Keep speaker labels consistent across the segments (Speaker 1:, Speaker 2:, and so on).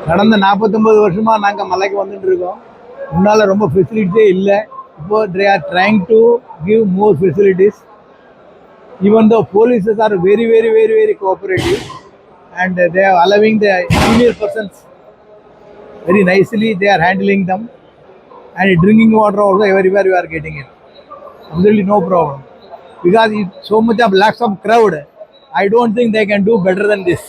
Speaker 1: கடந்த 49 வருஷமாக நாங்கள் மலைக்கு வந்துட்டு இருக்கோம். முன்னால் ரொம்ப ஃபெசிலிட்டிஸே இல்லை. இப்போ they are trying to give more facilities. Even though polices are very, very, very, very cooperative and they are allowing the senior persons very nicely, they are handling them. And drinking water also everywhere we are getting it. Absolutely no problem. Because it's so much of lack of crowd, I don't think they can do better than this.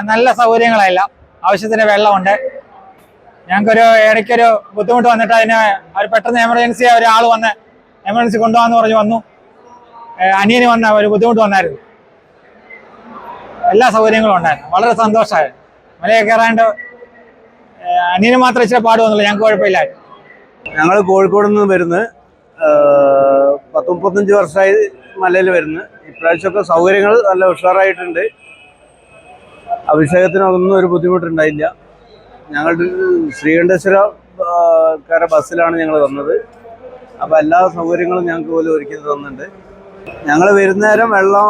Speaker 2: നല്ല സൗകര്യങ്ങളെല്ലാം ആവശ്യത്തിന് വെള്ളമുണ്ട്. ഞങ്ങൾക്കൊരു ഇടയ്ക്കൊരു ബുദ്ധിമുട്ട് വന്നിട്ട് അതിന് അവർ പെട്ടെന്ന് emergency ഒരാൾ വന്ന് എമർജൻസി കൊണ്ടുപോകാന്ന് പറഞ്ഞ് വന്നു. അനിയന് വന്ന ഒരു ബുദ്ധിമുട്ട് വന്നായിരുന്നു. എല്ലാ സൗകര്യങ്ങളും ഉണ്ടായിരുന്നു. വളരെ സന്തോഷമായിരുന്നു. മലയെ കയറാണ്ട് അനിയന് മാത്രം ഇച്ചിരി പാട് വന്നില്ല, ഞങ്ങൾക്ക് കുഴപ്പമില്ലായിരുന്നു.
Speaker 3: ഞങ്ങൾ കോഴിക്കോട് നിന്ന് വരുന്നത് 10-35 വർഷമായി മലയിൽ വരുന്നത്. ഇപ്രാവശ്യമൊക്കെ സൗകര്യങ്ങൾ നല്ല ഉഷാറായിട്ടുണ്ട്. അഭിഷേകത്തിനൊന്നും ഒരു ബുദ്ധിമുട്ടുണ്ടായില്ല. ഞങ്ങൾ ശ്രീകണ്ഠേശ്വര ബസ്സിലാണ് ഞങ്ങൾ വന്നത്. അപ്പോൾ എല്ലാ സൗകര്യങ്ങളും ഞങ്ങൾക്ക് പോലും ഒരുക്കി തന്നിട്ടുണ്ട്. ഞങ്ങൾ വരുന്നേരം വെള്ളം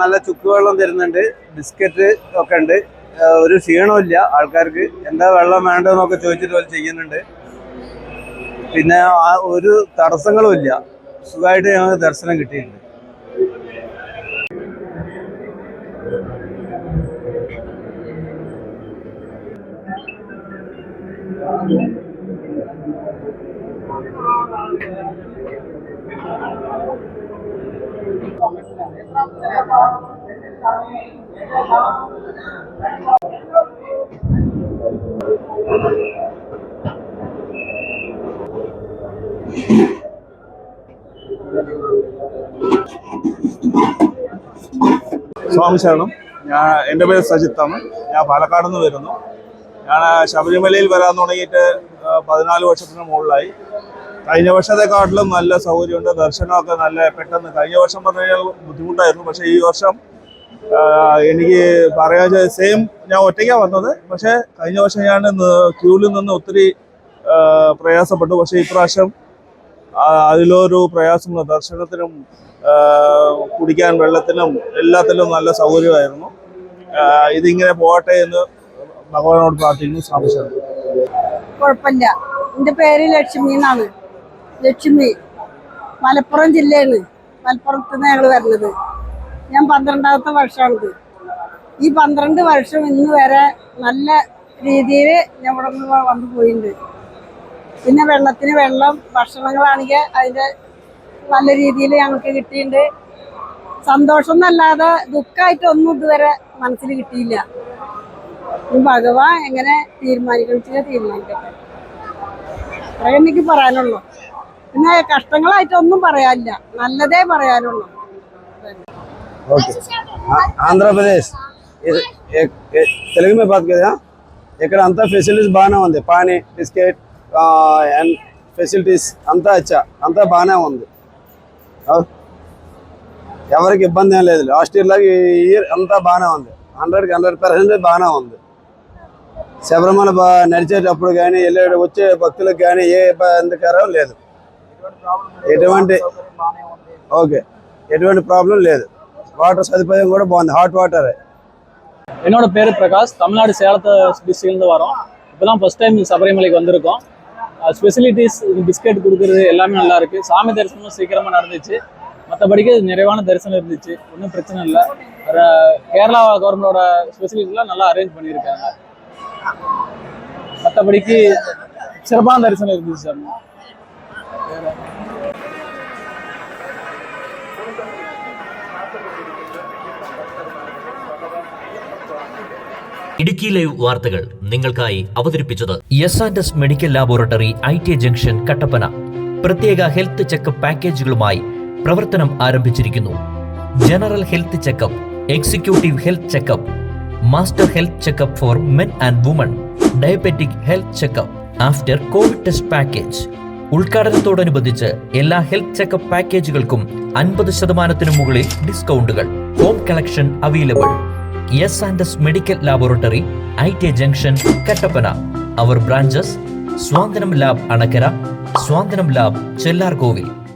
Speaker 3: നല്ല ചുക്കുവെള്ളം തരുന്നുണ്ട്, ബിസ്ക്കറ്റ് ഒക്കെ ഉണ്ട്. ഒരു ക്ഷീണമില്ല ആൾക്കാർക്ക്. എന്താ വെള്ളം വേണ്ടതെന്നൊക്കെ ചോദിച്ചിട്ട് പോലെ ചെയ്യുന്നുണ്ട്. പിന്നെ ഒരു തടസ്സങ്ങളും ഇല്ല. സുഖമായിട്ട് ഞങ്ങൾക്ക് ദർശനം കിട്ടിയിട്ടുണ്ട്.
Speaker 4: സ്വാമി ശരണം. എൻ്റെ പേര് സജിത്താണ്. ഞാൻ പാലക്കാട് നിന്ന് വരുന്നു. ഞാൻ ശബരിമലയിൽ വരാൻ തുടങ്ങിയിട്ട് 14 വർഷത്തിന് മുകളിലായി. കഴിഞ്ഞ വർഷത്തെക്കാട്ടിലും നല്ല സൗകര്യമുണ്ട്. ദർശനമൊക്കെ നല്ല പെട്ടെന്ന്. കഴിഞ്ഞ വർഷം പറഞ്ഞു കഴിഞ്ഞാൽ ബുദ്ധിമുട്ടായിരുന്നു. പക്ഷേ ഈ വർഷം എനിക്ക് പറയാൻ സെയിം, ഞാൻ ഒറ്റയ്ക്കാണ് വന്നത്. പക്ഷേ കഴിഞ്ഞ വർഷം ഞാൻ ക്യൂവിൽ നിന്ന് ഒത്തിരി പ്രയാസപ്പെട്ടു. പക്ഷേ ഇപ്രാവശ്യം അതിലൊരു പ്രയാസമില്ല. ദർശനത്തിനും കുടിക്കാൻ വെള്ളത്തിനും എല്ലാത്തിലും നല്ല സൗകര്യമായിരുന്നു. ഇതിങ്ങനെ പോകട്ടെ എന്ന് ഭഗവാനോട് പ്രാർത്ഥിക്കുന്നു. സാംശം
Speaker 5: കുഴപ്പമില്ല. എൻ്റെ പേര് ലക്ഷ്മി എന്നാണ്. ലക്ഷ്മി, മലപ്പുറം ജില്ലയാണ്. മലപ്പുറത്ത് നിന്ന് ഞങ്ങൾ വരുന്നത്. ഞാൻ 12ാമത്തെ വർഷമാണിത്. ഈ 12 വർഷം ഇന്ന് വരെ നല്ല രീതിയിൽ ഞാൻ ഇവിടെ നിന്ന് വന്നു പോയിട്ടുണ്ട്. പിന്നെ വെള്ളത്തിന് വെള്ളം, ഭക്ഷണങ്ങളാണെങ്കിൽ അതിൻ്റെ നല്ല രീതിയിൽ ഞങ്ങൾക്ക് കിട്ടിയിട്ടുണ്ട്. സന്തോഷം എന്നല്ലാതെ ദുഃഖമായിട്ടൊന്നും ഇതുവരെ മനസ്സിൽ കിട്ടിയില്ല. ഭഗവാൻ എങ്ങനെ തീരുമാനിക്കണമെന്ന് തീരുമാനിക്കട്ടെ, അത്രേ എനിക്ക് പറയാനുള്ളൂ. പിന്നെ കഷ്ടങ്ങളായിട്ടൊന്നും പറയാനില്ല, നല്ലതേ പറയാനുള്ളൂ.
Speaker 3: ఆంధ్ర ప్రదేశ్ తెలుగు में बात करें. ఇక్కడ అంతా ఫెసిలిటీస్ బాగానే ఉంది. పానీ, బిస్కెట్ అండ్ ఫెసిలిటీస్ అంతా అంతా బాగానే ఉంది. ఎవరికి ఇబ్బంది ఏం లేదు. లాస్ట్ ఇయర్ లాగా ఈ ఇయర్ అంతా బాగానే ఉంది. 100% బాగానే ఉంది. శబరిమల నడిచేటప్పుడు కానీ వచ్చే భక్తులకు కానీ ఏ ఇబ్బందికరం లేదు. ఎటువంటి ప్రాబ్లం లేదు. வாட்டர் சதுப்பதியம் கூட போகுது. Hot water.
Speaker 6: என்னோட பேர் பிரகாஷ். தமிழ்நாடு சேலத்தை டிஸ்ட்ரிக்ட்லேருந்து வரோம். இப்போ தான் ஃபர்ஸ்ட் டைம் சபரிமலைக்கு வந்திருக்கோம். ஸ்பெசிலிட்டிஸ், பிஸ்கெட் கொடுக்குறது எல்லாமே நல்லா இருக்குது. சாமி தரிசனமும் சீக்கிரமாக நடந்துச்சு. மற்றபடிக்கு நிறைவான தரிசனம் இருந்துச்சு. ஒன்றும் பிரச்சனை இல்லை. கேரளா கவர்மெண்டோட ஸ்பெசிலிட்டிலாம் நல்லா அரேஞ்ச் பண்ணியிருக்காங்க. மற்றபடிக்கு சிறப்பான தரிசனம் இருந்துச்சு சார்.
Speaker 7: ഇടുക്കി ലൈവ് വാർത്തകൾ നിങ്ങൾക്കായി അവതരിപ്പിച്ചത് S medical laboratory ITA junction Kattappana. പ്രത്യേക ഹെൽത്ത് ചെക്കപ്പ് പാക്കേജുകളുമായി പ്രവർത്തനം ആരംഭിച്ചിരിക്കുന്നു. General health checkup, executive health checkup, master health checkup for men and women, diabetic health checkup, after Covid test package. ഉദ്ഘാടനത്തോടനുബന്ധിച്ച് എല്ലാ ഹെൽത്ത് ചെക്കപ്പ് പാക്കേജുകൾക്കും 50% മുകളിൽ discounts. Home collection available. S medical laboratory, ITA junction, Kattappana. Our branches Swanthanam lab Anakkara, Swanthanam lab Chellarkovil.